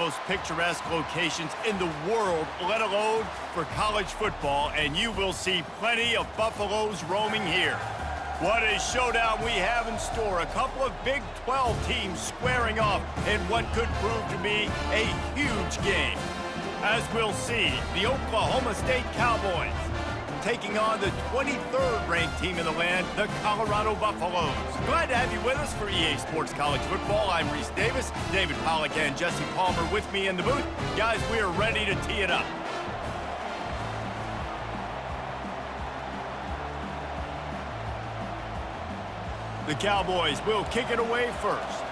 most picturesque locations in the world, let alone for college football, and you will see plenty of Buffaloes roaming here. What a showdown we have in store. A couple of Big 12 teams squaring off in what could prove to be a huge game. As we'll see, the Oklahoma State Cowboys taking on the 23rd ranked team in the land, the Colorado Buffaloes. Glad to have you with us for EA Sports College Football. I'm Reese Davis, David Pollack and Jesse Palmer with me in the booth. Guys, we are ready to tee it up. The Cowboys will kick it away first.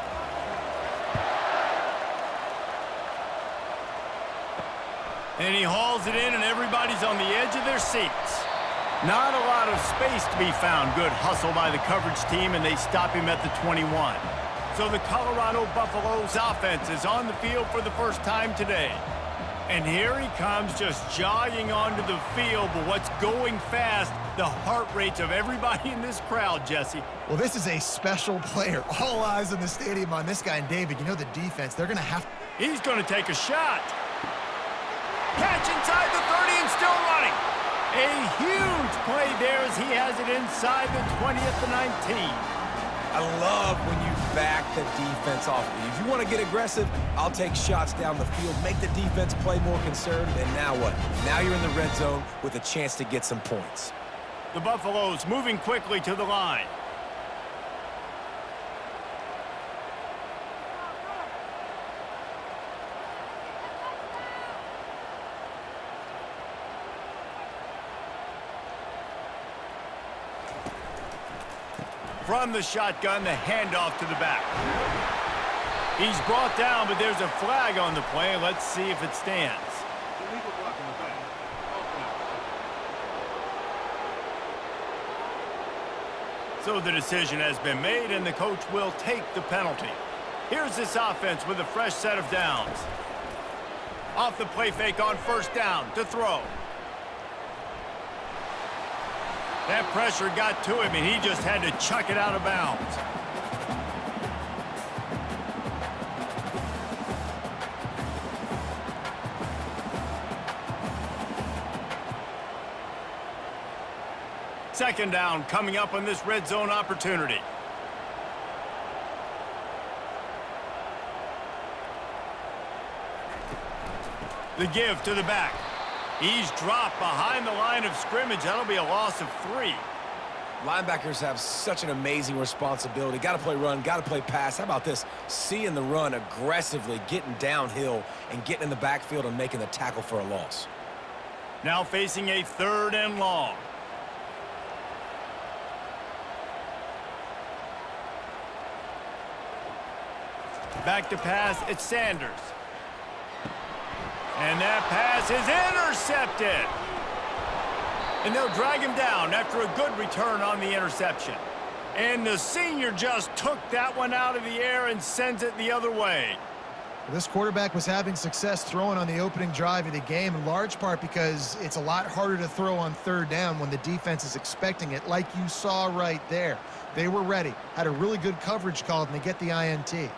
And he hauls it in, and everybody's on the edge of their seats. Not a lot of space to be found. Good hustle by the coverage team, and they stop him at the 21. So the Colorado Buffaloes offense is on the field for the first time today. And here he comes, just jogging onto the field. But what's going fast? The heart rates of everybody in this crowd, Jesse. Well, this is a special player. All eyes in the stadium on this guy. And David, you know the defense, they're going to have... He's going to take a shot. Catch inside the 30 and still running. A huge play there as he has it inside the 20 at the 19. I love when you back the defense off of you. If you want to get aggressive, I'll take shots down the field, make the defense play more conservative, and now what? Now you're in the red zone with a chance to get some points. The Buffaloes moving quickly to the line. From the shotgun, the handoff to the back. He's brought down, but there's a flag on the play. Let's see if it stands. So the decision has been made, and the coach will take the penalty. Here's this offense with a fresh set of downs. Off the play fake on first down to throw. That pressure got to him, and he just had to chuck it out of bounds. Second down coming up on this red zone opportunity. The give to the back. He's dropped behind the line of scrimmage. That'll be a loss of 3. Linebackers have such an amazing responsibility. Got to play run, got to play pass. How about this? Seeing the run aggressively, getting downhill, and getting in the backfield and making the tackle for a loss. Now facing a 3rd and long. Back to pass, it's Sanders. And that pass is intercepted. And they'll drag him down after a good return on the interception. And the senior just took that one out of the air and sends it the other way. Well, this quarterback was having success throwing on the opening drive of the game, in large part because it's a lot harder to throw on 3rd down when the defense is expecting it, like you saw right there. They were ready, had a really good coverage call, and they get the INT.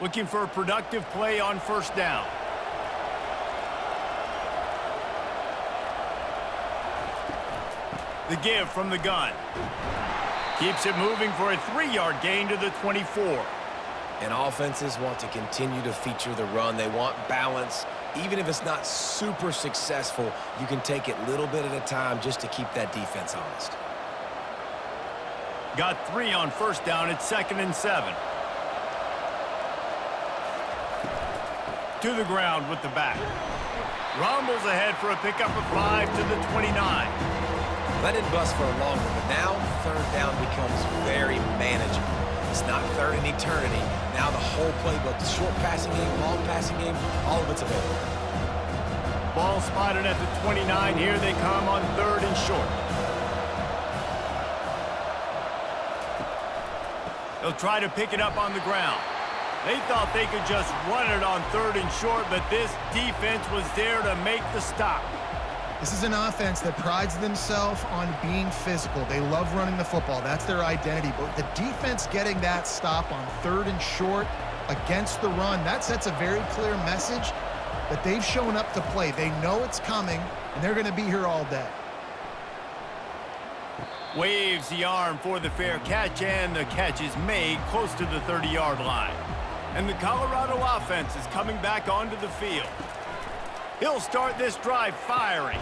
Looking for a productive play on first down. The give from the gun. Keeps it moving for a 3-yard gain to the 24. And offenses want to continue to feature the run. They want balance. Even if it's not super successful, you can take it little bit at a time just to keep that defense honest. Got 3 on first down. It's 2nd and 7. To the ground with the back. Rumbles ahead for a pickup of 5 to the 29. That didn't bust for a long one, but now 3rd down becomes very manageable. It's not 3rd in eternity. Now the whole playbook, the short passing game, long passing game, all of it's available. Ball spotted at the 29. Here they come on 3rd and short. They'll try to pick it up on the ground. They thought they could just run it on 3rd and short, but this defense was there to make the stop. This is an offense that prides themselves on being physical. They love running the football. That's their identity. But the defense getting that stop on 3rd and short against the run, that sets a very clear message that they've shown up to play. They know it's coming, and they're going to be here all day. Waves the arm for the fair catch, and the catch is made close to the 30-yard line. And the Colorado offense is coming back onto the field. He'll start this drive firing.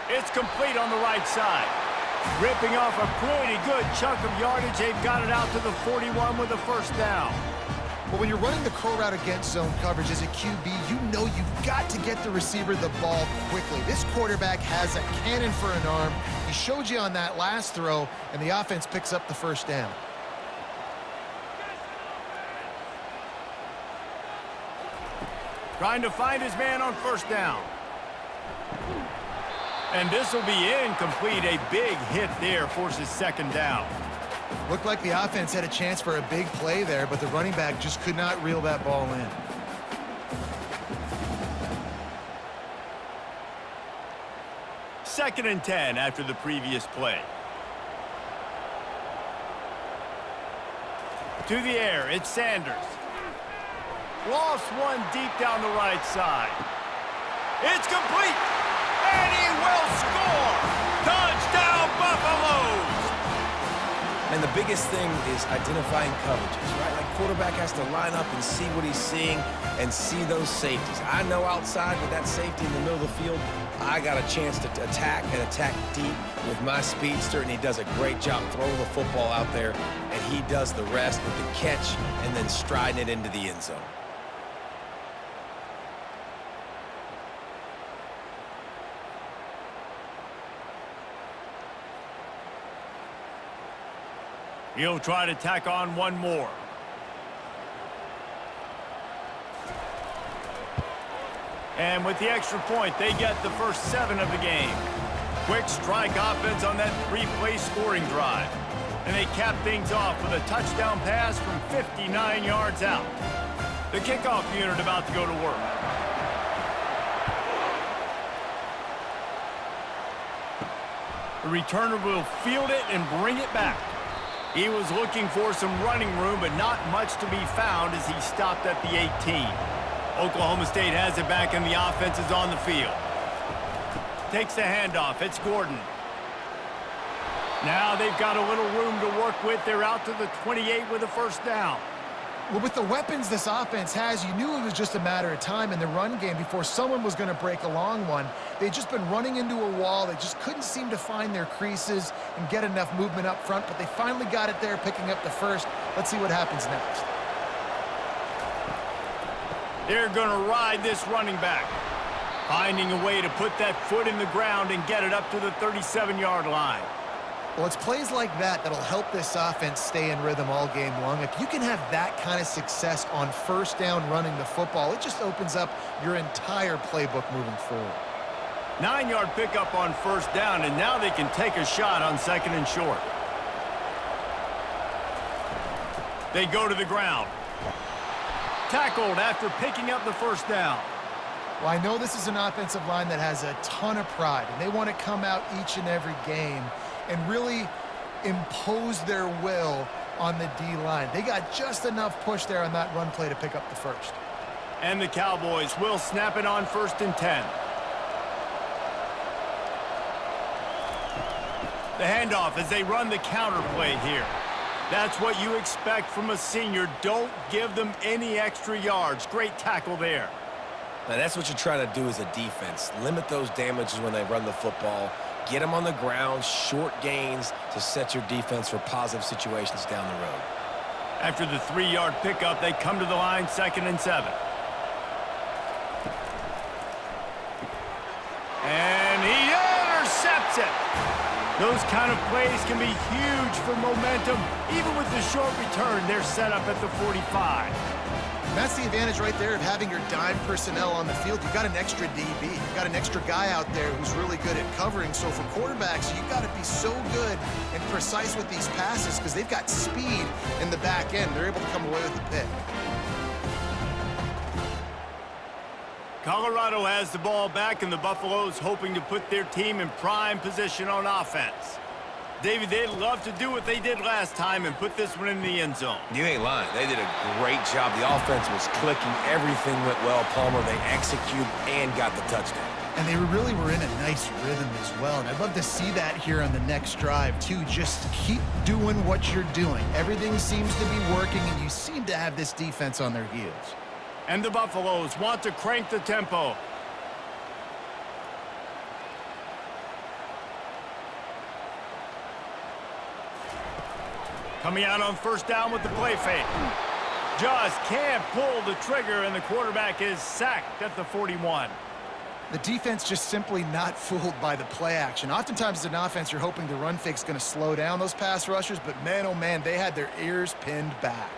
It's complete on the right side. Ripping off a pretty good chunk of yardage. They've got it out to the 41 with a first down. Well, when you're running the curl route against zone coverage as a QB, you know you've got to get the receiver the ball quickly. This quarterback has a cannon for an arm. He showed you on that last throw, and the offense picks up the first down. Trying to find his man on first down. And this will be incomplete. A big hit there forces second down. Looked like the offense had a chance for a big play there, but the running back just could not reel that ball in. Second and 10 after the previous play. To the air, it's Sanders. Lost one deep down the right side. It's complete, and he will score! Touchdown, Buffaloes! And the biggest thing is identifying coverages, right? Like, quarterback has to line up and see what he's seeing and see those safeties. I know outside with that safety in the middle of the field, I got a chance to attack and attack deep with my speedster, and he does a great job throwing the football out there, and he does the rest with the catch and then striding it into the end zone. He'll try to tack on one more. And with the extra point, they get the first 7 of the game. Quick strike offense on that 3-play scoring drive. And they cap things off with a touchdown pass from 59 yards out. The kickoff unit about to go to work. The returner will field it and bring it back. He was looking for some running room, but not much to be found as he stopped at the 18. Oklahoma State has it back, and the offense is on the field. Takes the handoff. It's Gordon. Now they've got a little room to work with. They're out to the 28 with a first down. Well, with the weapons this offense has, you knew it was just a matter of time in the run game before someone was going to break a long one. They'd just been running into a wall. They just couldn't seem to find their creases and get enough movement up front, but they finally got it there, picking up the first. Let's see what happens next. They're going to ride this running back, finding a way to put that foot in the ground and get it up to the 37-yard line. Well, it's plays like that that'll help this offense stay in rhythm all game long. If you can have that kind of success on first down running the football, it just opens up your entire playbook moving forward. 9-yard pickup on first down, and now they can take a shot on second and short. They go to the ground. Tackled after picking up the first down. Well, I know this is an offensive line that has a ton of pride, and they want to come out each and every game and really impose their will on the D-line. They got just enough push there on that run play to pick up the first. And the Cowboys will snap it on first and 10. The handoff as they run the counter play here. That's what you expect from a senior. Don't give them any extra yards. Great tackle there. Now, that's what you're trying to do as a defense. Limit those damages when they run the football. Get them on the ground, short gains to set your defense for positive situations down the road. After the 3-yard pickup, they come to the line, second and 7. And he intercepts it. Those kind of plays can be huge for momentum. Even with the short return, they're set up at the 45. That's the advantage right there of having your dime personnel on the field. You've got an extra DB. You've got an extra guy out there who's really good at covering. So for quarterbacks, you've got to be so good and precise with these passes because they've got speed in the back end. They're able to come away with the pick. Colorado has the ball back, and the Buffaloes hoping to put their team in prime position on offense. David, they'd love to do what they did last time and put this one in the end zone. You ain't lying. They did a great job. The offense was clicking. Everything went well, Palmer. They executed and got the touchdown. And they really were in a nice rhythm as well. And I'd love to see that here on the next drive, too. Just keep doing what you're doing. Everything seems to be working, and you seem to have this defense on their heels. And the Buffaloes want to crank the tempo. Coming out on first down with the play fake. Just can't pull the trigger, and the quarterback is sacked at the 41. The defense just simply not fooled by the play action. Oftentimes as an offense, you're hoping the run fake's going to slow down those pass rushers, but man, oh man, they had their ears pinned back.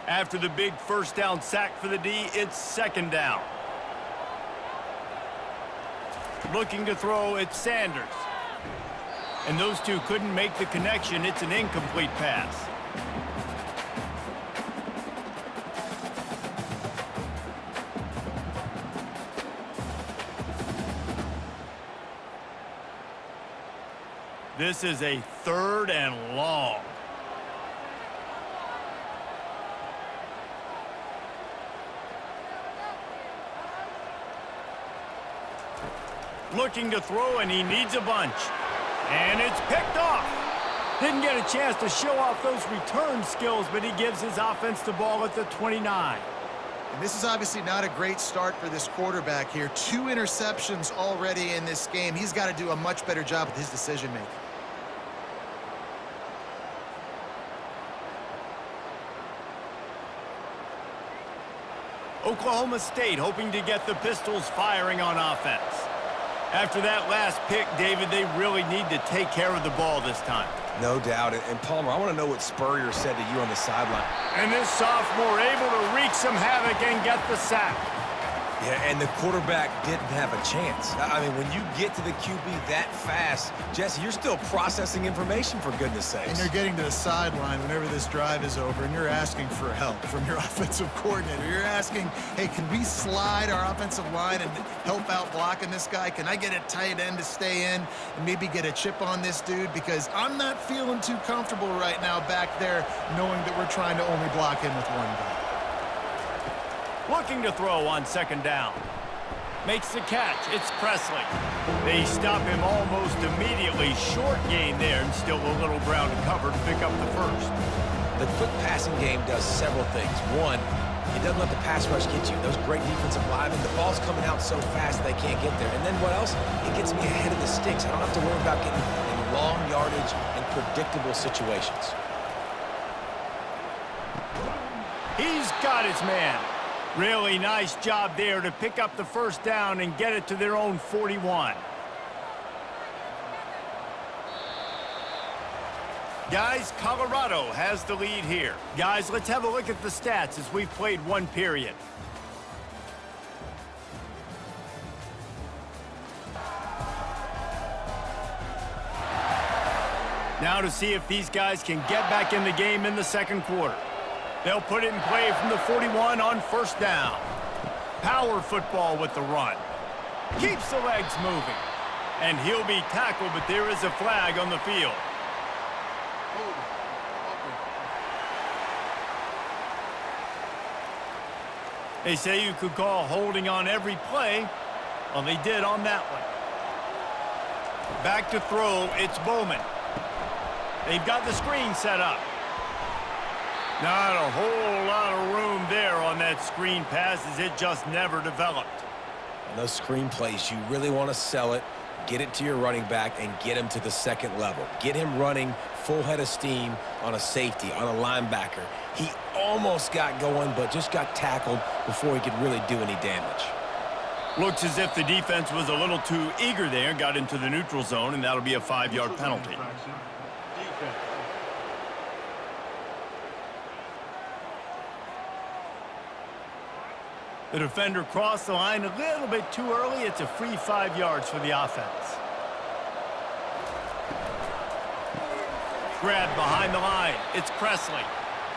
After the big first down sack for the D, it's second down. Looking to throw, it's Sanders. And those two couldn't make the connection. It's an incomplete pass. This is a 3rd and long. Looking to throw, and he needs a bunch. And it's picked off. Didn't get a chance to show off those return skills, but he gives his offense the ball at the 29. And this is obviously not a great start for this quarterback here. 2 interceptions already in this game. He's got to do a much better job with his decision-making. Oklahoma State hoping to get the Pistols firing on offense. After that last pick, David, they really need to take care of the ball this time. No doubt. And Palmer, I want to know what Spurrier said to you on the sideline. And this sophomore able to wreak some havoc and get the sack. Yeah, and the quarterback didn't have a chance. I mean, when you get to the QB that fast, Jesse, you're still processing information, for goodness sakes. And you're getting to the sideline whenever this drive is over, and you're asking for help from your offensive coordinator. You're asking, hey, can we slide our offensive line and help out blocking this guy? Can I get a tight end to stay in and maybe get a chip on this dude? Because I'm not feeling too comfortable right now back there knowing that we're trying to only block him with one guy. Looking to throw on second down. Makes the catch. It's Presley. They stop him almost immediately. Short gain there, and still a little ground to cover to pick up the first. The quick passing game does several things. One, it doesn't let the pass rush get you. Those great defensive linemen, the ball's coming out so fast they can't get there. And then what else? It gets me ahead of the sticks. I don't have to worry about getting in long yardage and predictable situations. He's got his man. Really nice job there to pick up the first down and get it to their own 41. Guys, Colorado has the lead here. Guys, let's have a look at the stats as we've played one period. Now to see if these guys can get back in the game in the second quarter. They'll put it in play from the 41 on first down. Power football with the run. Keeps the legs moving. And he'll be tackled, but there is a flag on the field. They say you could call holding on every play. Well, they did on that one. Back to throw, it's Bowman. They've got the screen set up. Not a whole lot of room there on that screen pass, as it just never developed. And those screen plays, you really want to sell it, get it to your running back, and get him to the second level. Get him running full head of steam on a safety, on a linebacker. He almost got going, but just got tackled before he could really do any damage. Looks as if the defense was a little too eager there, got into the neutral zone, and that'll be a 5-yard penalty. The defender crossed the line a little bit too early. It's a free 5 yards for the offense. Grab behind the line. It's Presley.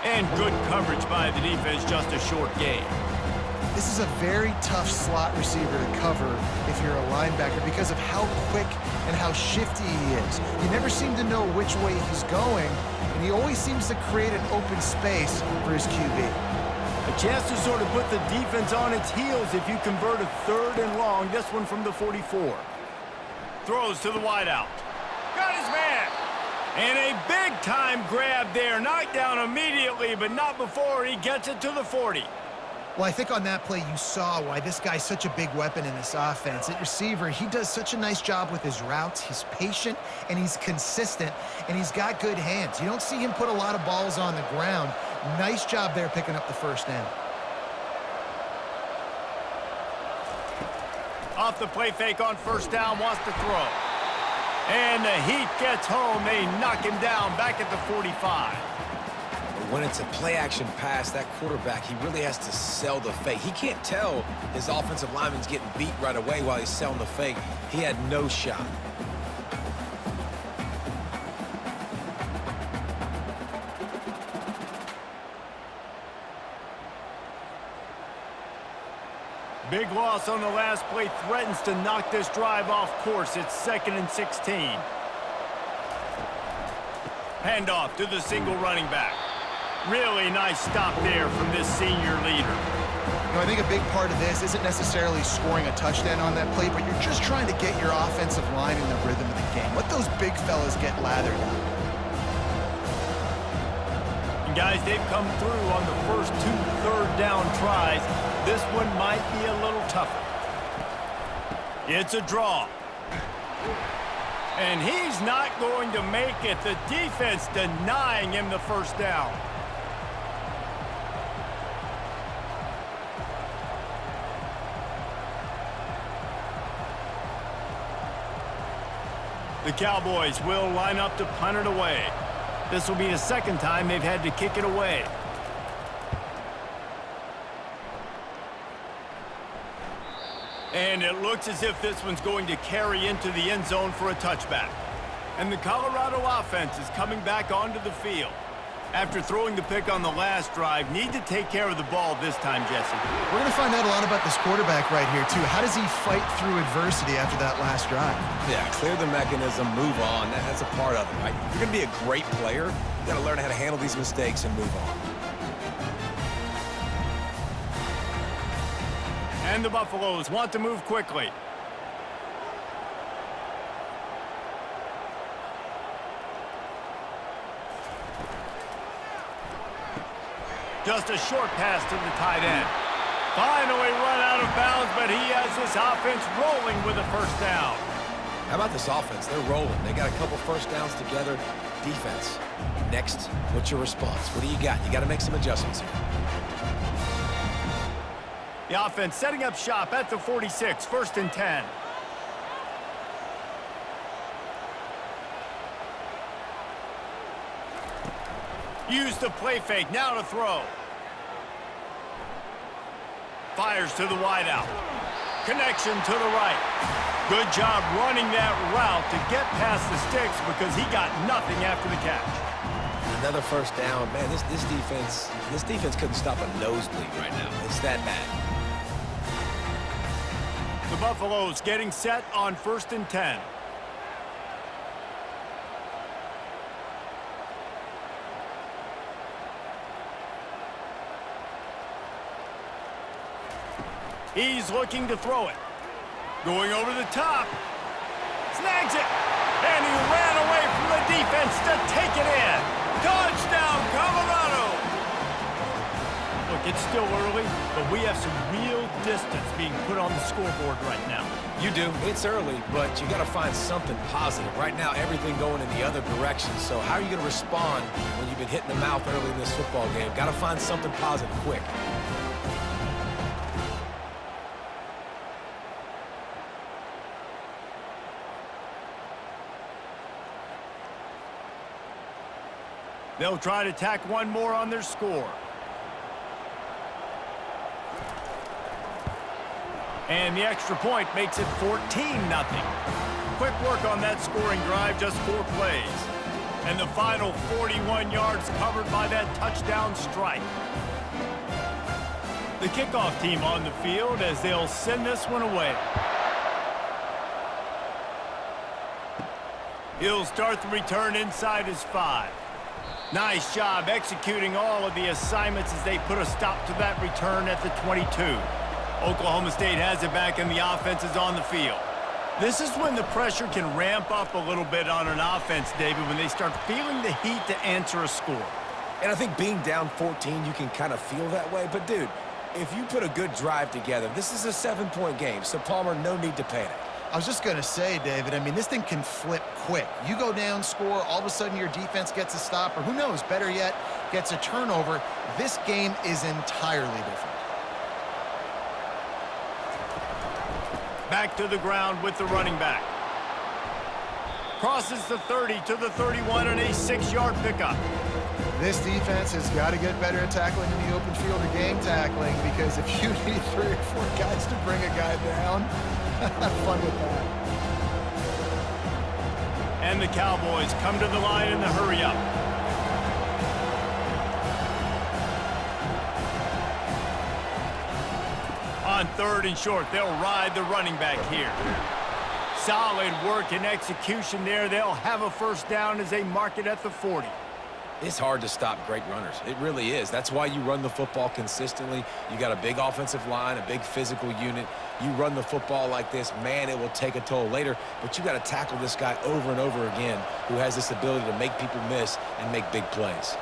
And good coverage by the defense, just a short gain. This is a very tough slot receiver to cover if you're a linebacker because of how quick and how shifty he is. You never seem to know which way he's going, and he always seems to create an open space for his QB. A chance to sort of put the defense on its heels if you convert a 3rd and long, this one from the 44. Throws to the wideout. Got his man. And a big-time grab there. Knocked down immediately, but not before he gets it to the 40. Well, I think on that play you saw why this guy's such a big weapon in this offense. At receiver, he does such a nice job with his routes. He's patient, and he's consistent, and he's got good hands. You don't see him put a lot of balls on the ground. Nice job there picking up the first down. Off the play fake on first down, wants to throw. And the heat gets home. They knock him down back at the 45. When it's a play-action pass, that quarterback, he really has to sell the fake. He can't tell his offensive lineman's getting beat right away while he's selling the fake. He had no shot. Big loss on the last play threatens to knock this drive off course. It's 2nd and 16. Handoff to the single running back. Really nice stop there from this senior leader. You know, I think a big part of this isn't necessarily scoring a touchdown on that play, but you're just trying to get your offensive line in the rhythm of the game. Let those big fellas get lathered up. And guys, they've come through on the first 2 3rd down tries. This one might be a little tougher. It's a draw. And he's not going to make it. The defense denying him the first down. The Cowboys will line up to punt it away. This will be the 2nd time they've had to kick it away. And it looks as if this one's going to carry into the end zone for a touchback. And the Colorado offense is coming back onto the field. After throwing the pick on the last drive, need to take care of the ball this time, Jesse. We're going to find out a lot about this quarterback right here, too. How does he fight through adversity after that last drive? Yeah, clear the mechanism, move on. That's a part of it, right? If you're going to be a great player, you got to learn how to handle these mistakes and move on. And the Buffaloes want to move quickly. Just a short pass to the tight end. Finally run out of bounds, but he has this offense rolling with a first down. How about this offense? They're rolling. They got a couple first downs together. Defense. Next, what's your response? What do you got? You got to make some adjustments here. The offense setting up shop at the 46, 1st and 10. Use the play fake, now to throw. Fires to the wideout. Connection to the right. Good job running that route to get past the sticks because he got nothing after the catch. Another first down. Man, this defense couldn't stop a nosebleed right now. It's that bad. The Buffaloes getting set on 1st and 10. He's looking to throw it. Going over the top. Snags it. And he ran away from the defense to take it in. Touchdown, Colorado. Look, it's still early, but we have some real distance being put on the scoreboard right now. You do. It's early, but you got to find something positive. Right now, everything going in the other direction. So how are you going to respond when you've been hit in the mouth early in this football game? Got to find something positive quick. They'll try to tack one more on their score. And the extra point makes it 14-0. Quick work on that scoring drive, just 4 plays. And the final 41 yards covered by that touchdown strike. The kickoff team on the field as they'll send this one away. He'll start the return inside his 5. Nice job executing all of the assignments as they put a stop to that return at the 22. Oklahoma State has it back and the offense is on the field. This is when the pressure can ramp up a little bit on an offense, David, when they start feeling the heat to answer a score. And I think being down 14, you can kind of feel that way. But, dude, if you put a good drive together, this is a 7-point game, so Palmer, no need to panic. I was just going to say, David, I mean, this thing can flip quick. You go down, score, all of a sudden your defense gets a stop, or who knows, better yet, gets a turnover. This game is entirely different. Back to the ground with the running back. Crosses the 30 to the 31 and a 6-yard pickup. This defense has got to get better at tackling in the open field or game tackling, because if you need 3 or 4 guys to bring a guy down, have fun with that. And the Cowboys come to the line in the hurry up. On 3rd and short, they'll ride the running back here. Solid work and execution there. They'll have a first down as they mark it at the 40. It's hard to stop great runners. It really is. That's why you run the football consistently. You got a big offensive line, a big physical unit. You run the football like this, man, it will take a toll later. But you got to tackle this guy over and over again who has this ability to make people miss and make big plays.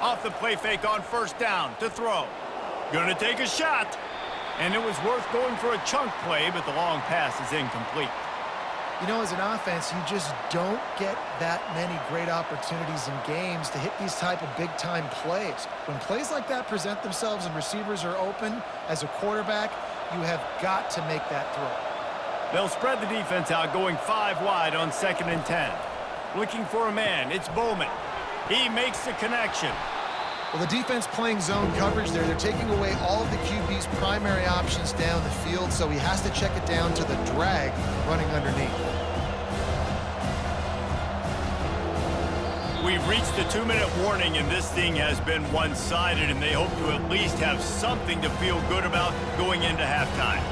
Off the play fake on 1st down to throw. Gonna take a shot. And it was worth going for a chunk play, but the long pass is incomplete. You know, as an offense, you just don't get that many great opportunities in games to hit these type of big-time plays. When plays like that present themselves and receivers are open, as a quarterback, you have got to make that throw. They'll spread the defense out, going 5 wide on 2nd and 10. Looking for a man. It's Bowman. He makes the connection. Well, the defense playing zone coverage there. They're taking away all of the QB's primary options down the field, so he has to check it down to the drag running underneath. We've reached the 2-minute warning, and this thing has been one-sided, and they hope to at least have something to feel good about going into halftime.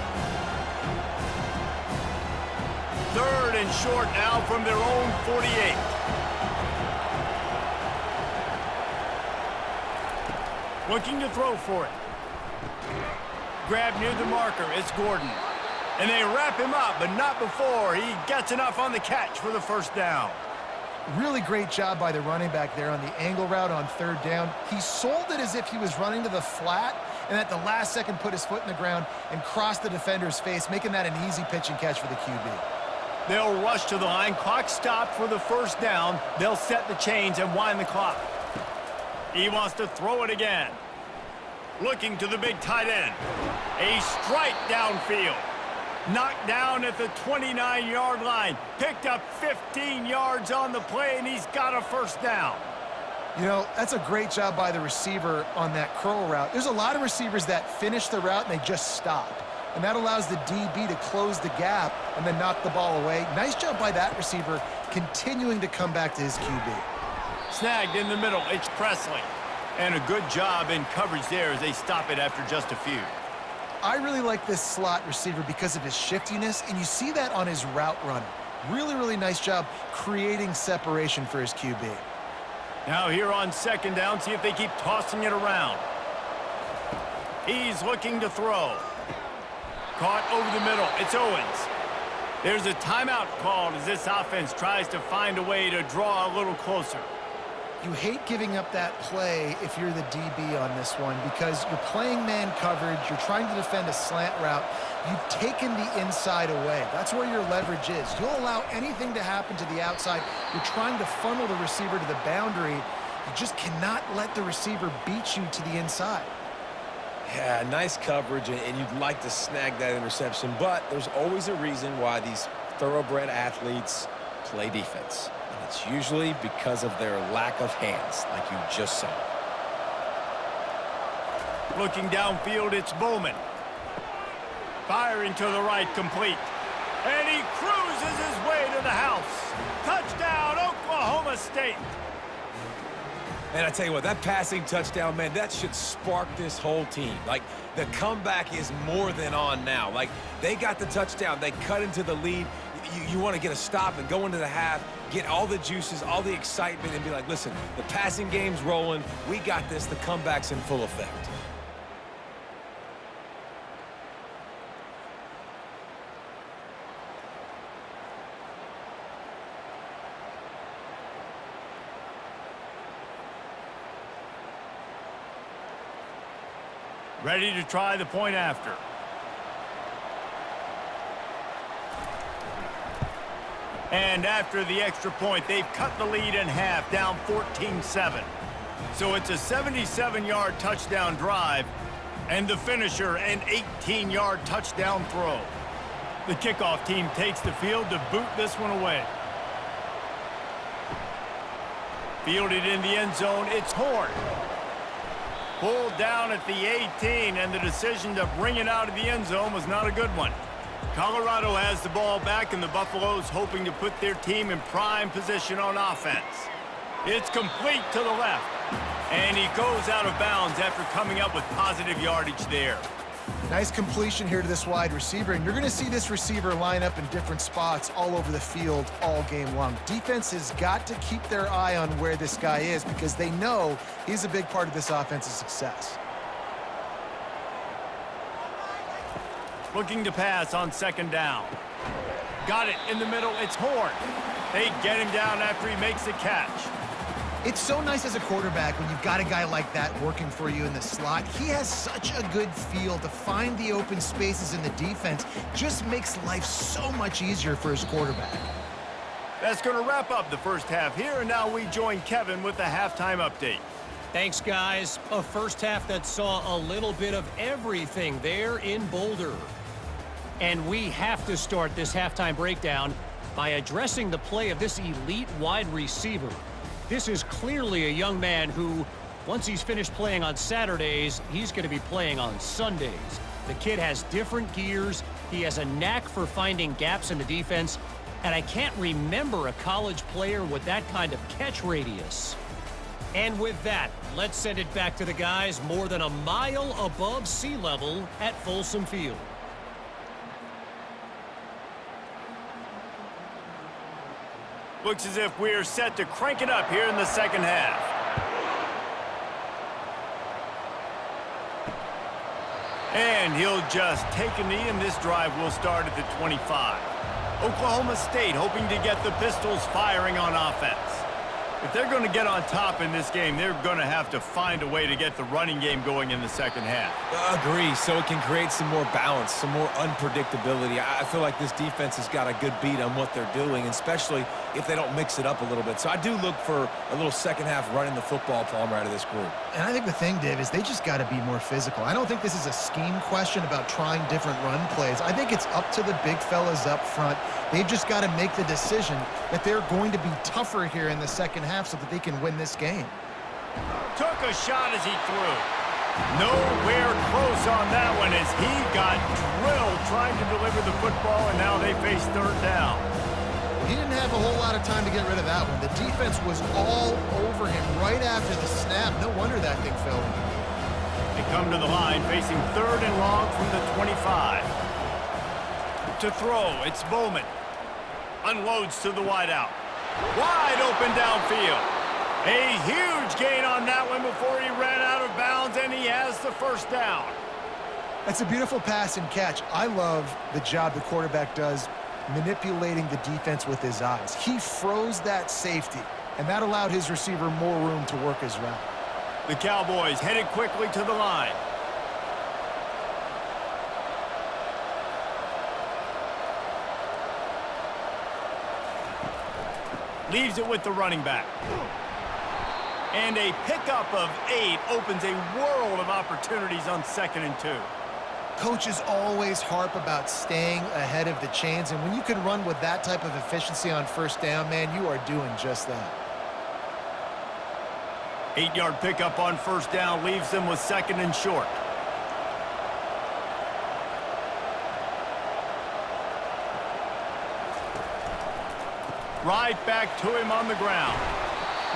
3rd and short now from their own 48. Looking to throw for it. Grab near the marker. It's Gordon. And they wrap him up, but not before he gets enough on the catch for the 1st down. Really great job by the running back there on the angle route on 3rd down. He sold it as if he was running to the flat, and at the last second put his foot in the ground and crossed the defender's face, making that an easy pitch and catch for the QB. They'll rush to the line. Clock stopped for the 1st down. They'll set the chains and wind the clock. He wants to throw it again. Looking to the big tight end. A strike downfield. Knocked down at the 29-yard line. Picked up 15 yards on the play, and he's got a 1st down. You know, that's a great job by the receiver on that curl route. There's a lot of receivers that finish the route and they just stop. And that allows the DB to close the gap and then knock the ball away. Nice job by that receiver continuing to come back to his QB. Snagged in the middle, it's Presley. And a good job in coverage there as they stop it after just a few. I really like this slot receiver because of his shiftiness, and you see that on his route running. Really, really nice job creating separation for his QB. Now here on 2nd down, see if they keep tossing it around. He's looking to throw. Caught over the middle, it's Owens. There's a timeout called as this offense tries to find a way to draw a little closer. You hate giving up that play if you're the DB on this one because you're playing man coverage, you're trying to defend a slant route, you've taken the inside away. That's where your leverage is. You'll allow anything to happen to the outside. You're trying to funnel the receiver to the boundary. You just cannot let the receiver beat you to the inside. Yeah, nice coverage, and you'd like to snag that interception, but there's always a reason why these thoroughbred athletes play defense. It's usually because of their lack of hands, like you just saw. Looking downfield, it's Bowman. Firing to the right, complete. And he cruises his way to the house. Touchdown, Oklahoma State. And I tell you what, that passing touchdown, man, that should spark this whole team. Like, the comeback is more than on now. Like, they got the touchdown. They cut into the lead. You want to get a stop and go into the half, get all the juices, all the excitement, and be like, listen, the passing game's rolling. We got this. The comeback's in full effect. Ready to try the point after. And after the extra point, they've cut the lead in half, down 14-7. So it's a 77-yard touchdown drive, and the finisher, an 18-yard touchdown throw. The kickoff team takes the field to boot this one away. Fielded in the end zone, it's Horn. Pulled down at the 18, and the decision to bring it out of the end zone was not a good one. Colorado has the ball back, and the Buffaloes hoping to put their team in prime position on offense. It's complete to the left, and he goes out of bounds after coming up with positive yardage there. Nice completion here to this wide receiver, and you're going to see this receiver line up in different spots all over the field all game long. Defense has got to keep their eye on where this guy is because they know he's a big part of this offense's success. Looking to pass on second down. Got it in the middle. It's Horn. They get him down after he makes the catch. It's so nice as a quarterback when you've got a guy like that working for you in the slot. He has such a good feel to find the open spaces in the defense. Just makes life so much easier for his quarterback. That's going to wrap up the first half here, and now we join Kevin with the halftime update. Thanks, guys. A first half that saw a little bit of everything there in Boulder. And we have to start this halftime breakdown by addressing the play of this elite wide receiver. This is clearly a young man who, once he's finished playing on Saturdays, he's going to be playing on Sundays. The kid has different gears. He has a knack for finding gaps in the defense. And I can't remember a college player with that kind of catch radius. And with that, let's send it back to the guys more than a mile above sea level at Folsom Field. Looks as if we're set to crank it up here in the second half. And he'll just take a knee, and this drive will start at the 25. Oklahoma State hoping to get the Pistols firing on offense. If they're going to get on top in this game, they're going to have to find a way to get the running game going in the second half. Agree, so it can create some more balance, some more unpredictability. I feel like this defense has got a good beat on what they're doing, especially if they don't mix it up a little bit. So I do look for a little second half running the football, Palmer, out of this group. And I think the thing, Dave, is they just got to be more physical. I don't think this is a scheme question about trying different run plays. I think it's up to the big fellas up front. They've just got to make the decision that they're going to be tougher here in the second half so that they can win this game. Took a shot as he threw. Nowhere close on that one as he got drilled trying to deliver the football, and now they face third down. He didn't have a whole lot of time to get rid of that one. The defense was all over him right after the snap. No wonder that thing fell in. They come to the line facing third and long from the 25. To throw, it's Bowman. Unloads to the wideout. Wide open downfield. A huge gain on that one before he ran out of bounds, and he has the first down. That's a beautiful pass and catch. I love the job the quarterback does manipulating the defense with his eyes. He froze that safety, and that allowed his receiver more room to work his route. The Cowboys headed quickly to the line. Leaves it with the running back. And a pickup of 8 opens a world of opportunities on 2nd and 2. Coaches always harp about staying ahead of the chains, and when you can run with that type of efficiency on first down, man, you are doing just that. 8-yard pickup on first down leaves them with 2nd and short. Right back to him on the ground.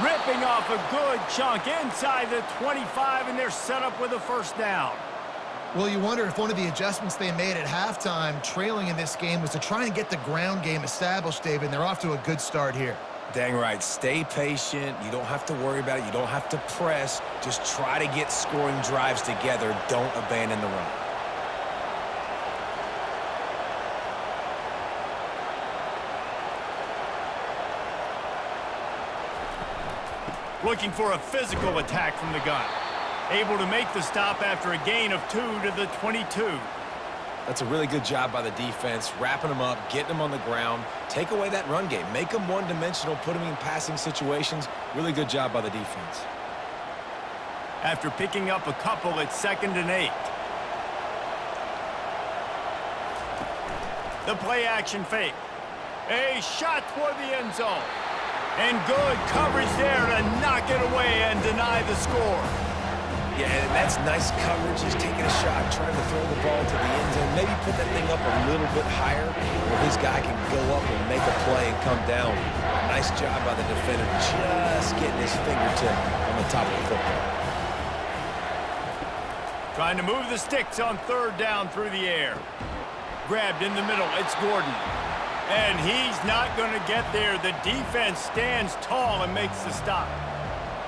Ripping off a good chunk inside the 25, and they're set up with a first down. Well, you wonder if one of the adjustments they made at halftime, trailing in this game, was to try and get the ground game established, David, and they're off to a good start here. Dang right. Stay patient. You don't have to worry about it. You don't have to press. Just try to get scoring drives together. Don't abandon the run. Looking for a physical attack from the gun. Able to make the stop after a gain of 2 to the 22. That's a really good job by the defense, wrapping them up, getting them on the ground. Take away that run game. Make them one-dimensional, put them in passing situations. Really good job by the defense. After picking up a couple, it's 2nd and 8. The play-action fake. A shot toward the end zone. And good coverage there to knock it away and deny the score. Yeah, and that's nice coverage. He's taking a shot, trying to throw the ball to the end zone. Maybe put that thing up a little bit higher where his guy can go up and make a play and come down. Nice job by the defender, just getting his fingertip on the top of the football. Trying to move the sticks on 3rd down through the air. Grabbed in the middle, it's Gordon. And he's not going to get there. The defense stands tall and makes the stop.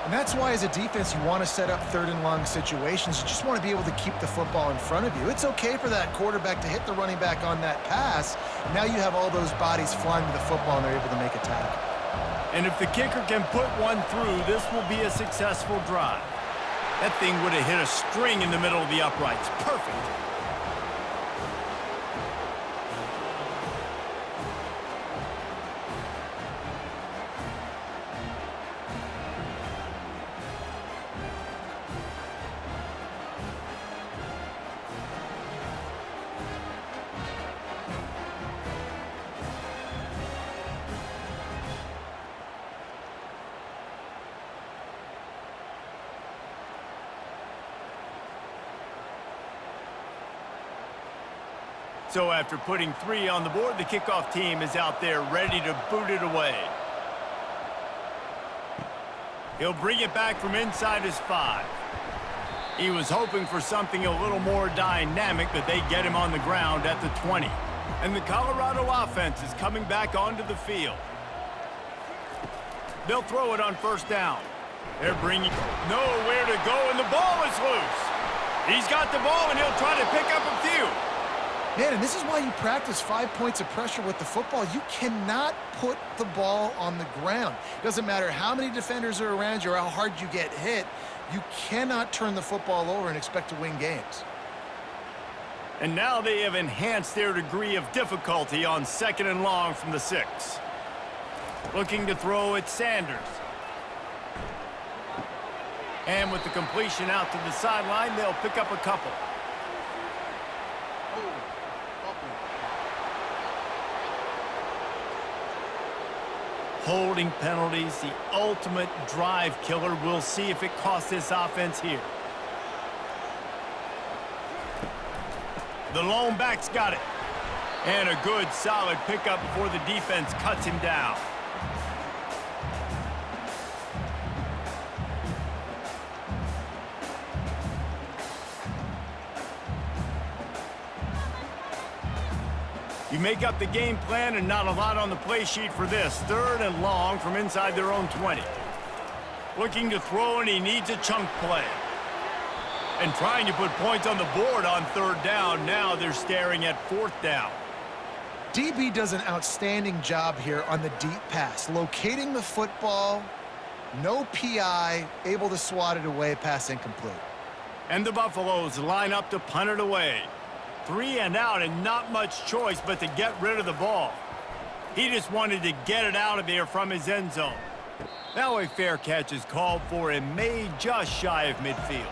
And that's why, as a defense, you want to set up 3rd and long situations. You just want to be able to keep the football in front of you. It's okay for that quarterback to hit the running back on that pass. Now you have all those bodies flying to the football, and they're able to make a tackle. And if the kicker can put one through, this will be a successful drive. That thing would have hit a string in the middle of the uprights. Perfect. So after putting 3 on the board, the kickoff team is out there ready to boot it away. He'll bring it back from inside his 5. He was hoping for something a little more dynamic, but they get him on the ground at the 20. And the Colorado offense is coming back onto the field. They'll throw it on 1st down. They're bringing nowhere to go, and the ball is loose. He's got the ball, and he'll try to pick up a few. Man, and this is why you practice 5 points of pressure with the football. You cannot put the ball on the ground. It doesn't matter how many defenders are around you or how hard you get hit. You cannot turn the football over and expect to win games. And now they have enhanced their degree of difficulty on 2nd and long from the 6. Looking to throw at Sanders. And with the completion out to the sideline, they'll pick up a couple. Holding penalties, the ultimate drive killer. We'll see if it costs this offense here. The lone back's got it. And a good, solid pickup before the defense cuts him down. You make up the game plan and not a lot on the play sheet for this. 3rd and long from inside their own 20. Looking to throw, and he needs a chunk play. And trying to put points on the board on 3rd down. Now they're staring at 4th down. DB does an outstanding job here on the deep pass. Locating the football, no PI, able to swat it away, pass incomplete. And the Buffaloes line up to punt it away. 3 and out, and not much choice but to get rid of the ball. He just wanted to get it out of there from his end zone. Now a fair catch is called for and made just shy of midfield.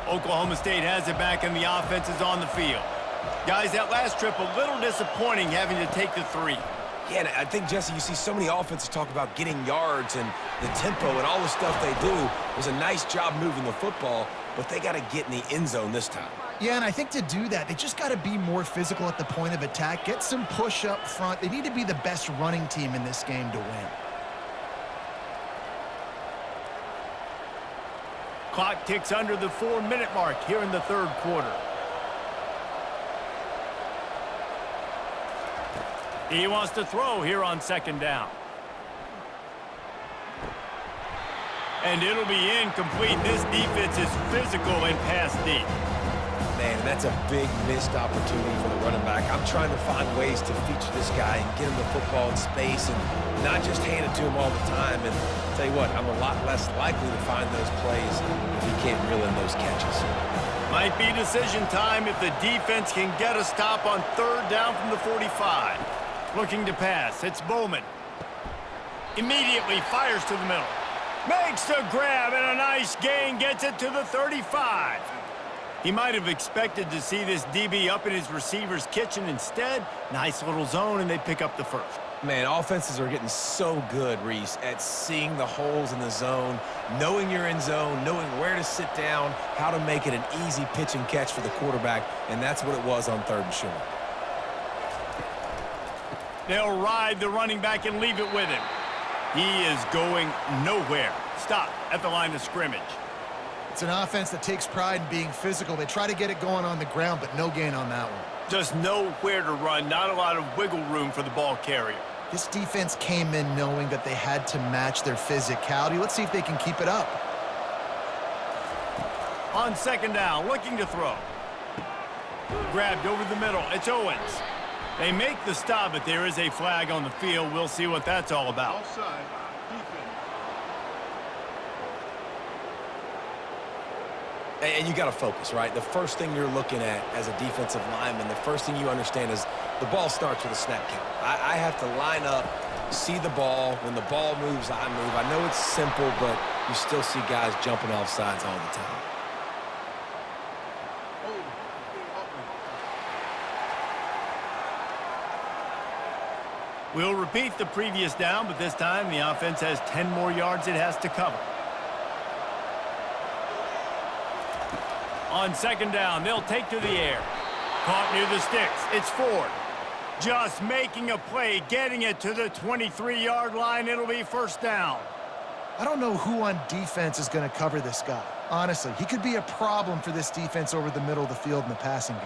Oklahoma State has it back, and the offense is on the field. Guys, that last trip a little disappointing having to take the 3. Yeah, and I think, Jesse, you see so many offenses talk about getting yards and the tempo and all the stuff they do. It was a nice job moving the football. but they got to get in the end zone this time. Yeah, and I think to do that, they just got to be more physical at the point of attack, get some push up front. They need to be the best running team in this game to win. Clock ticks under the 4-minute mark here in the third quarter. He wants to throw here on second down. And it'll be incomplete. This defense is physical and pass deep. Man, that's a big missed opportunity for the running back. I'm trying to find ways to feature this guy and get him the football in space and not just hand it to him all the time. And I'll tell you what, I'm a lot less likely to find those plays if he can't reel in those catches. Might be decision time if the defense can get a stop on third down from the 45. Looking to pass. It's Bowman. Immediately fires to the middle. Makes the grab and a nice gain. Gets it to the 35. He might have expected to see this DB up in his receiver's kitchen. Instead, nice little zone, and they pick up the first. Man, offenses are getting so good, Reese, at seeing the holes in the zone, knowing you're in zone, knowing where to sit down, how to make it an easy pitch and catch for the quarterback, and that's what it was on third and short. They'll ride the running back and leave it with him. He is going nowhere. Stop at the line of scrimmage. It's an offense that takes pride in being physical. They try to get it going on the ground, but no gain on that one. Just nowhere to run. Not a lot of wiggle room for the ball carrier. This defense came in knowing that they had to match their physicality. Let's see if they can keep it up. On second down, looking to throw. Grabbed over the middle. It's Owens. They make the stop, but there is a flag on the field. We'll see what that's all about. Offside, defense. And you got to focus, right? The first thing you're looking at as a defensive lineman, the first thing you understand is the ball starts with a snap count. I have to line up, see the ball. When the ball moves, I move. I know it's simple, but you still see guys jumping off sides all the time. We'll repeat the previous down, but this time the offense has 10 more yards it has to cover. On second down, they'll take to the air. Caught near the sticks. It's Ford. Just making a play, getting it to the 23-yard line. It'll be first down. I don't know who on defense is going to cover this guy. Honestly, he could be a problem for this defense over the middle of the field in the passing game.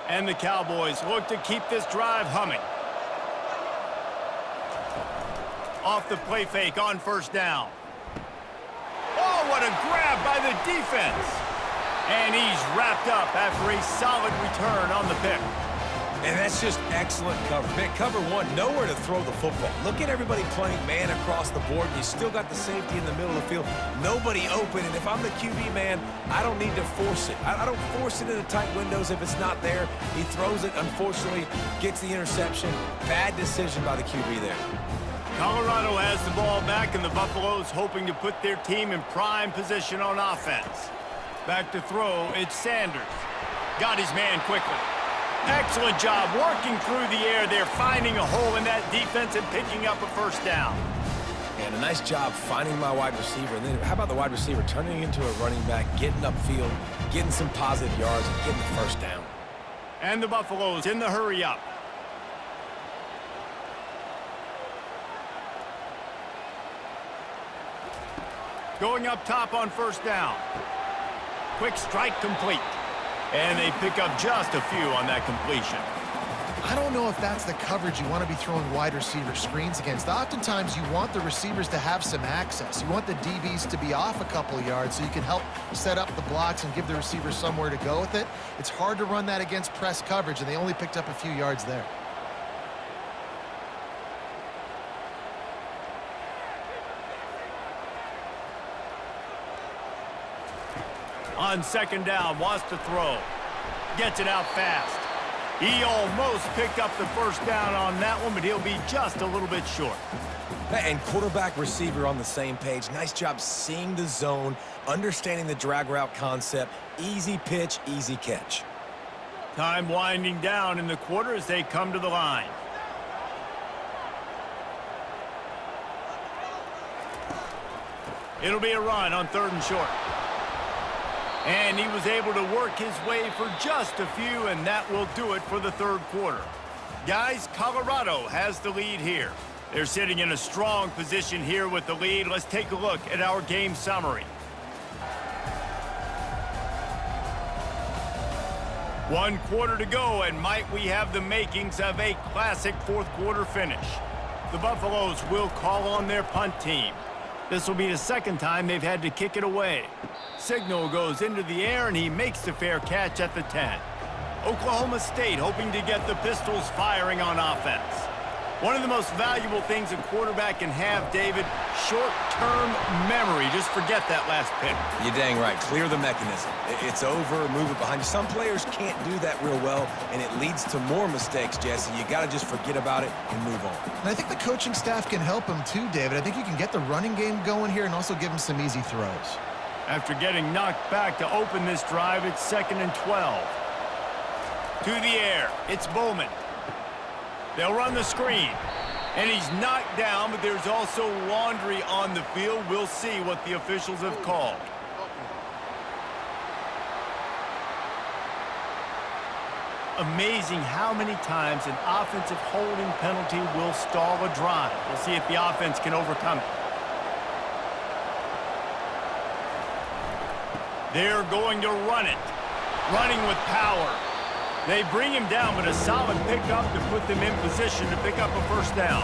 And the Cowboys look to keep this drive humming. Off the play fake on first down. Oh, what a grab by the defense. And he's wrapped up after a solid return on the pick. And that's just excellent coverage. Man, cover one, nowhere to throw the football. Look at everybody playing man across the board. You still got the safety in the middle of the field. Nobody open. And if I'm the QB, man, I don't need to force it. I don't force it into tight windows if it's not there. He throws it, unfortunately, gets the interception. Bad decision by the QB there. Colorado has the ball back, and the Buffaloes hoping to put their team in prime position on offense. Back to throw, it's Sanders. Got his man quickly. Excellent job working through the air. They're finding a hole in that defense and picking up a first down. And a nice job finding my wide receiver. And then how about the wide receiver turning into a running back, getting upfield, getting some positive yards, and getting the first down. And the Buffaloes in the hurry up. Going up top on first down. Quick strike complete. And they pick up just a few on that completion. I don't know if that's the coverage you want to be throwing wide receiver screens against. Oftentimes, you want the receivers to have some access. You want the DBs to be off a couple of yards so you can help set up the blocks and give the receivers somewhere to go with it. It's hard to run that against press coverage, and they only picked up a few yards there. On second down, wants to throw. Gets it out fast. He almost picked up the first down on that one, but he'll be just a little bit short. And quarterback receiver on the same page. Nice job seeing the zone, understanding the drag route concept. Easy pitch, easy catch. Time winding down in the quarter as they come to the line. It'll be a run on third and short. And he was able to work his way for just a few, and that will do it for the third quarter. Guys, Colorado has the lead here. They're sitting in a strong position here with the lead. Let's take a look at our game summary. 1 quarter to go, and might we have the makings of a classic fourth quarter finish. The Buffaloes will call on their punt team. This will be the second time they've had to kick it away. Signal goes into the air, and he makes the fair catch at the 10. Oklahoma State hoping to get the Pistols firing on offense. One of the most valuable things a quarterback can have, David, short-term memory. Just forget that last pick. You're dang right. Clear the mechanism. It's over, move it behind you. Some players can't do that real well, and it leads to more mistakes, Jesse. You got to just forget about it and move on. And I think the coaching staff can help him too, David. I think you can get the running game going here and also give him some easy throws. After getting knocked back to open this drive, it's 2nd and 12. To the air, it's Bowman. They'll run the screen. And he's knocked down, but there's also laundry on the field. We'll see what the officials have called. Amazing how many times an offensive holding penalty will stall a drive. We'll see if the offense can overcome it. They're going to run it. Running with power. They bring him down, but a solid pickup to put them in position to pick up a first down.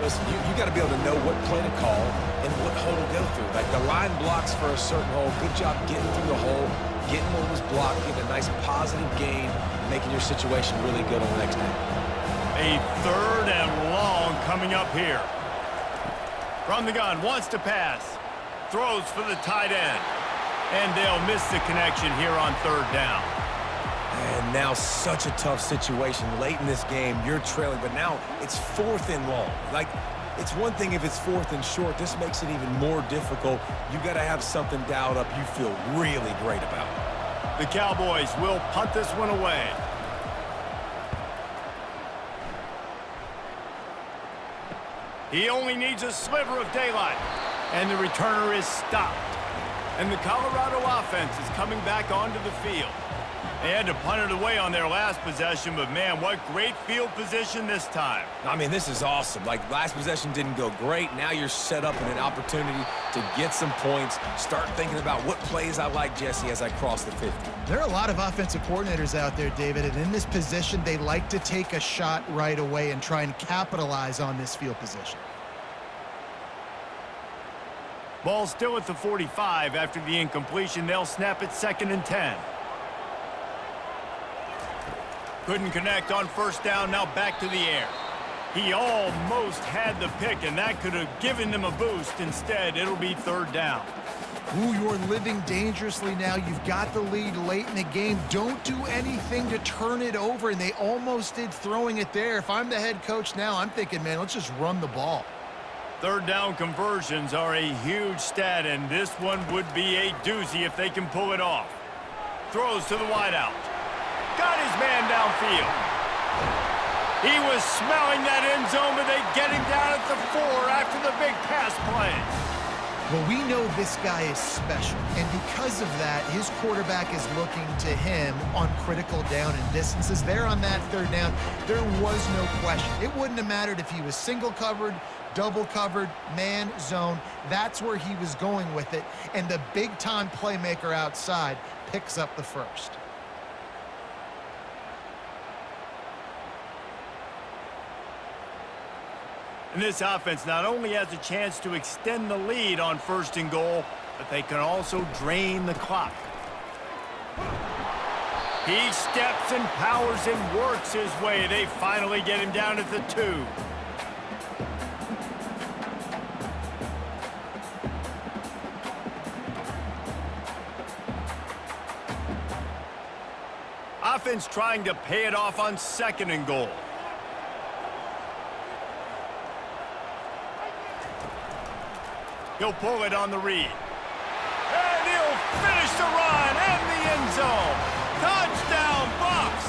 Listen, you got to be able to know what play to call and what hole to go through. Like the line blocks for a certain hole. Good job getting through the hole, getting what was blocked, getting a nice positive gain, making your situation really good on the next down. A 3rd and long coming up here. From the gun, wants to pass. Throws for the tight end. And they'll miss the connection here on 3rd down. And now such a tough situation. Late in this game, you're trailing, but now it's 4th and long. Like, it's one thing if it's 4th and short. This makes it even more difficult. You got to have something dialed up you feel really great about. The Cowboys will punt this one away. He only needs a sliver of daylight. And the returner is stopped. And the Colorado offense is coming back onto the field. They had to punt it away on their last possession, but man, what great field position this time. I mean, this is awesome. Like, last possession didn't go great. Now you're set up in an opportunity to get some points. Start thinking about what plays I like, Jesse, as I cross the 50. There are a lot of offensive coordinators out there, David, and in this position, they like to take a shot right away and try and capitalize on this field position. Ball still at the 45 after the incompletion. They'll snap it 2nd and 10. Couldn't connect on first down, now back to the air. He almost had the pick, and that could have given them a boost. Instead, it'll be 3rd down. Ooh, you're living dangerously now. You've got the lead late in the game. Don't do anything to turn it over, and they almost did throwing it there. If I'm the head coach now, I'm thinking, man, let's just run the ball. 3rd down conversions are a huge stat, and this one would be a doozy if they can pull it off. Throws to the wideout. Got his man downfield. He was smelling that end zone, but they get him down at the 4 after the big pass play. Well, we know this guy is special, and because of that, his quarterback is looking to him on critical down and distances. There on that 3rd down, there was no question. It wouldn't have mattered if he was single covered, double covered, man, zone. That's where he was going with it, and the big-time playmaker outside picks up the first. And this offense not only has a chance to extend the lead on 1st and goal, but they can also drain the clock. He steps and powers and works his way. They finally get him down at the 2. Offense trying to pay it off on 2nd and goal. He'll pull it on the read. And he'll finish the run and the end zone. Touchdown, Buffs!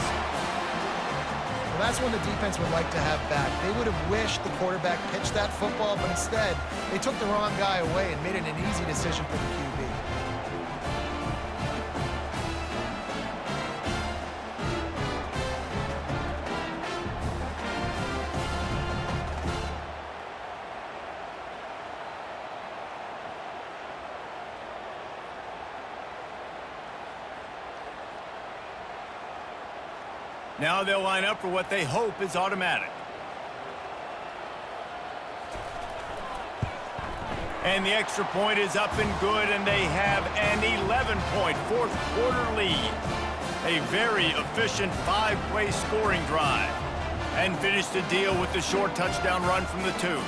Well, that's when the defense would like to have back. They would have wished the quarterback pitched that football, but instead, they took the wrong guy away and made it an easy decision for the QB. Now they'll line up for what they hope is automatic. And the extra point is up and good, and they have an 11-point fourth-quarter lead. A very efficient 5-play scoring drive. And finish the deal with the short touchdown run from the 2.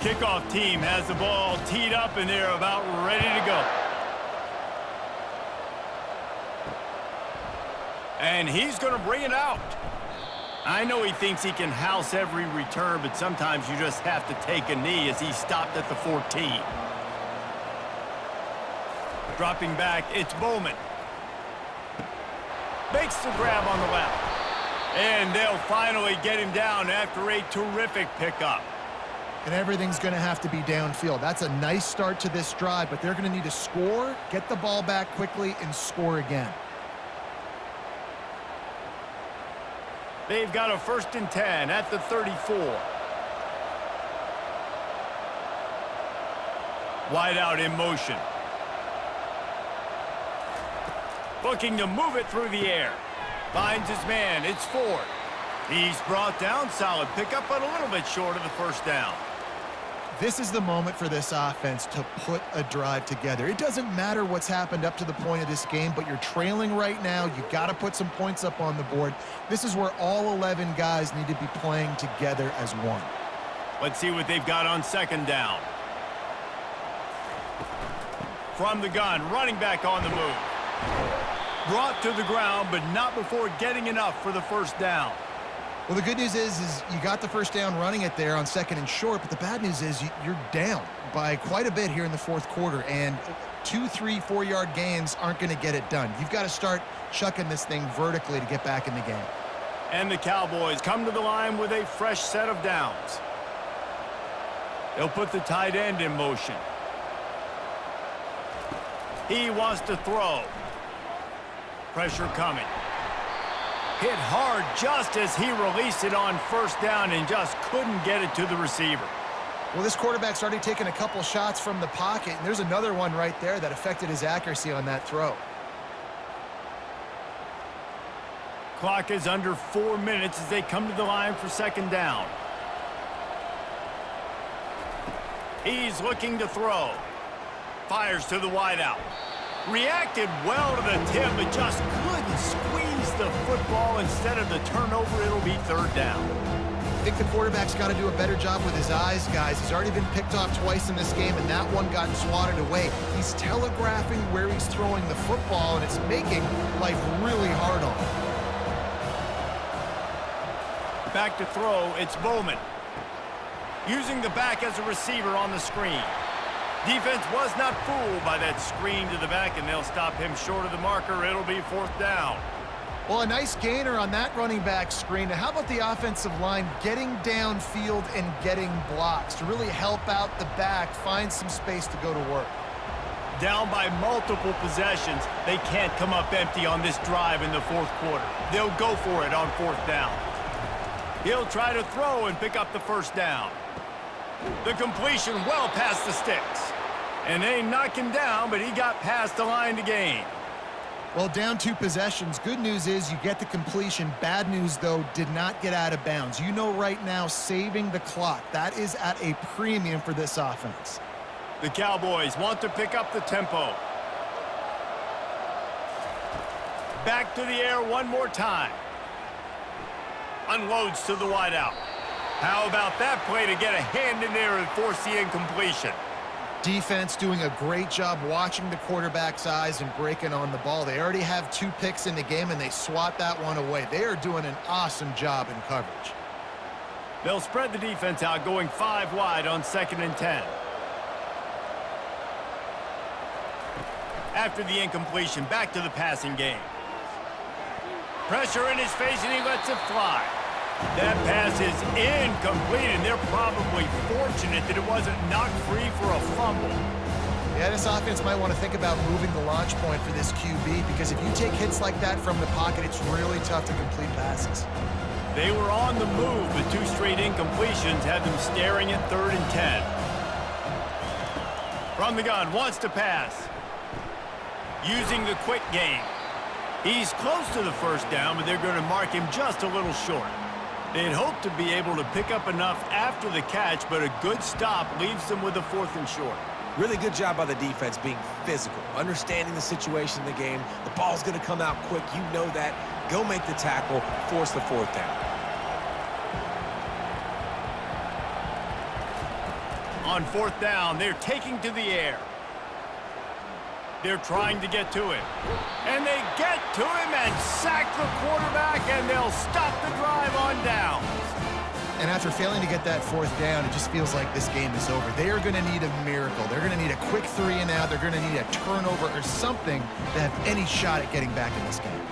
Kickoff team has the ball teed up, and they're about ready to go. And he's going to bring it out. I know he thinks he can house every return, but sometimes you just have to take a knee as he stopped at the 14. Dropping back, it's Bowman. Makes the grab on the left. And they'll finally get him down after a terrific pickup. And everything's going to have to be downfield. That's a nice start to this drive, but they're going to need to score, get the ball back quickly, and score again. They've got a 1st and 10 at the 34. Wide out in motion. Looking to move it through the air. Finds his man. It's Ford. He's brought down. Solid pickup, but a little bit short of the 1st down. This is the moment for this offense to put a drive together. It doesn't matter what's happened up to the point of this game, but you're trailing right now. You got to put some points up on the board. This is where all 11 guys need to be playing together as one. Let's see what they've got on 2nd down. From the gun, running back on the move. Brought to the ground, but not before getting enough for the 1st down. Well, the good news is you got the 1st down running it there on 2nd and short, but the bad news is you're down by quite a bit here in the 4th quarter, and 2, 3, 4-yard gains aren't going to get it done. You've got to start chucking this thing vertically to get back in the game. And the Cowboys come to the line with a fresh set of downs. They'll put the tight end in motion. He wants to throw. Pressure coming. Hit hard just as he released it on 1st down and just couldn't get it to the receiver. Well, this quarterback's already taken a couple shots from the pocket, and there's another one right there that affected his accuracy on that throw. Clock is under 4 minutes as they come to the line for 2nd down. He's looking to throw. Fires to the wideout. Reacted well to the tip, but just couldn't squeeze the football. Instead of the turnover, it'll be 3rd down. I think the quarterback's got to do a better job with his eyes, guys. He's already been picked off twice in this game, and that one got swatted away. He's telegraphing where he's throwing the football, and it's making life really hard on him. Back to throw, it's Bowman. Using the back as a receiver on the screen. Defense was not fooled by that screen to the back, and they'll stop him short of the marker. It'll be 4th down. Well, a nice gainer on that running back screen. Now, how about the offensive line getting downfield and getting blocks to really help out the back, find some space to go to work? Down by multiple possessions, they can't come up empty on this drive in the 4th quarter. They'll go for it on 4th down. He'll try to throw and pick up the 1st down. The completion well past the sticks. And they knock him down, but he got past the line to gain. Well, down 2 possessions. Good news is you get the completion. Bad news, though, did not get out of bounds. You know right now, saving the clock. That is at a premium for this offense. The Cowboys want to pick up the tempo. Back to the air one more time. Unloads to the wideout. How about that play to get a hand in there and force the incompletion? Defense doing a great job watching the quarterback's eyes and breaking on the ball. They already have 2 picks in the game, and they swat that one away. They are doing an awesome job in coverage. They'll spread the defense out, going 5 wide on 2nd and 10. After the incompletion, back to the passing game. Pressure in his face, and he lets it fly. That pass is incomplete, and they're probably fortunate that it wasn't knocked free for a fumble. Yeah, this offense might want to think about moving the launch point for this QB, because if you take hits like that from the pocket, it's really tough to complete passes. They were on the move, but 2 straight incompletions had them staring at 3rd and 10. From the gun, wants to pass. Using the quick game. He's close to the first down, but they're going to mark him just a little short. They'd hoped to be able to pick up enough after the catch, but a good stop leaves them with a 4th and short. Really good job by the defense being physical, understanding the situation in the game. The ball's going to come out quick. You know that. Go make the tackle, force the 4th down. On 4th down, they're taking to the air. They're trying to get to him. And they get to him and sack the quarterback, and they'll stop the drive on downs. And after failing to get that 4th down, it just feels like this game is over. They are going to need a miracle. They're going to need a quick 3 and out. They're going to need a turnover or something to have any shot at getting back in this game.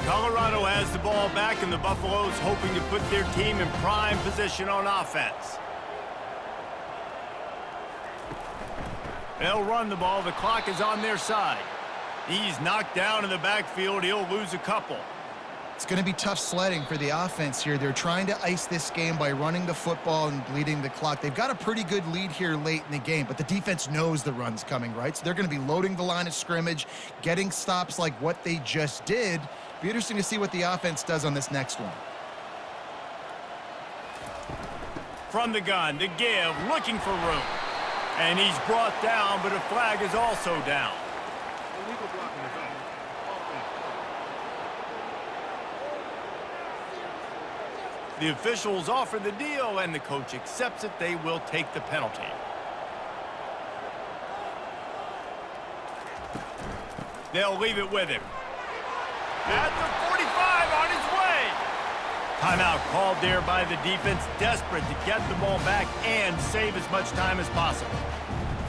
Colorado has the ball back, and the Buffaloes hoping to put their team in prime position on offense. They'll run the ball. The clock is on their side. He's knocked down in the backfield. He'll lose a couple. It's going to be tough sledding for the offense here. They're trying to ice this game by running the football and bleeding the clock. They've got a pretty good lead here late in the game, but the defense knows the run's coming, right? So they're going to be loading the line of scrimmage, getting stops like what they just did. Be interesting to see what the offense does on this next one. From the gun, the give, looking for room. And he's brought down, but a flag is also down. The officials offer the deal, and the coach accepts it. They will take the penalty. They'll leave it with him. At the 45, on his way. Timeout called there by the defense, desperate to get the ball back and save as much time as possible.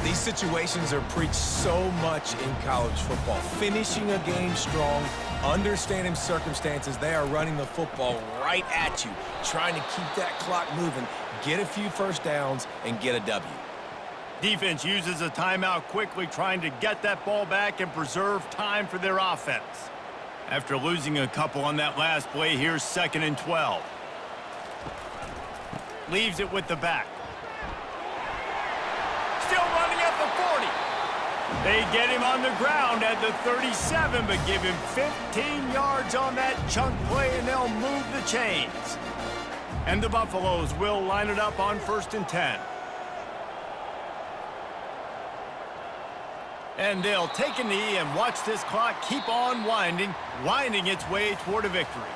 These situations are preached so much in college football. Finishing a game strong, understanding circumstances. They are running the football right at you, trying to keep that clock moving, get a few first downs, and get a W. Defense uses a timeout quickly, trying to get that ball back and preserve time for their offense. After losing a couple on that last play, here's 2nd and 12. Leaves it with the back. Still running at the 40. They get him on the ground at the 37, but give him 15 yards on that chunk play, and they'll move the chains. And the Buffaloes will line it up on 1st and 10. And they'll take a knee and watch this clock keep on winding its way toward a victory.